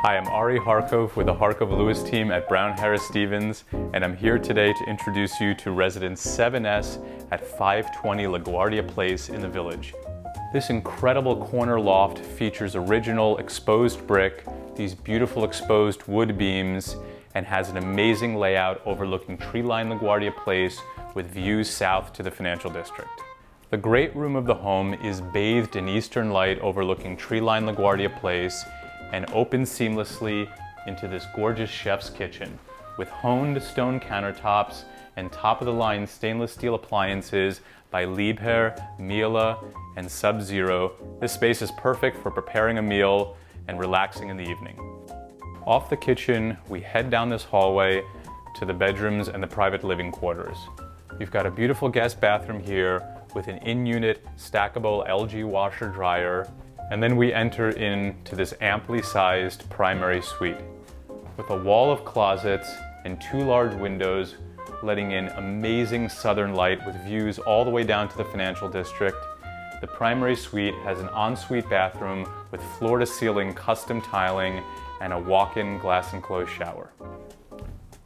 Hi, I'm Ari Harkov with the Harkov Lewis team at Brown Harris Stevens, and I'm here today to introduce you to Residence 7S at 520 Laguardia Place in the Village. This incredible corner loft features original exposed brick, these beautiful exposed wood beams, and has an amazing layout overlooking tree-lined Laguardia Place with views south to the financial district. The great room of the home is bathed in eastern light overlooking tree-lined Laguardia Place and opens seamlessly into this gorgeous chef's kitchen with honed stone countertops and top-of-the-line stainless steel appliances by Liebherr, Miele, and Sub-Zero. This space is perfect for preparing a meal and relaxing in the evening. Off the kitchen, we head down this hallway to the bedrooms and the private living quarters. You've got a beautiful guest bathroom here with an in-unit stackable LG washer dryer, and then we enter into this amply sized primary suite with a wall of closets and two large windows letting in amazing southern light with views all the way down to the financial district. The primary suite has an ensuite bathroom with floor-to-ceiling custom tiling and a walk-in glass-enclosed shower.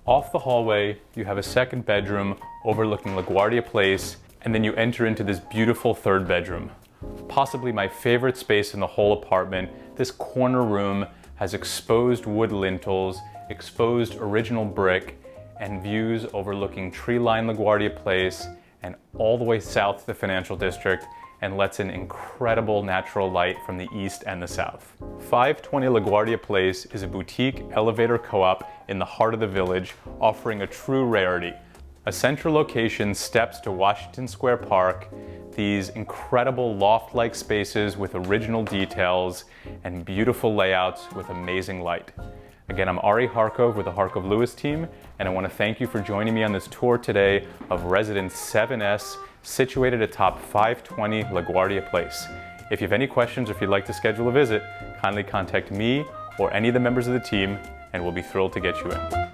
Off the hallway, you have a second bedroom overlooking Laguardia Place, and then you enter into this beautiful third bedroom. Possibly my favorite space in the whole apartment, this corner room has exposed wood lintels, exposed original brick, and views overlooking tree-lined Laguardia Place and all the way south to the financial district, and lets in incredible natural light from the east and the south. 520 Laguardia Place is a boutique elevator co-op in the heart of the village, offering a true rarity. A central location steps to Washington Square Park, these incredible loft-like spaces with original details and beautiful layouts with amazing light. Again, I'm Ari Harkov with the Harkov Lewis team, and I want to thank you for joining me on this tour today of Residence 7S, situated atop 520 Laguardia Place. If you have any questions or if you'd like to schedule a visit, kindly contact me or any of the members of the team, and we'll be thrilled to get you in.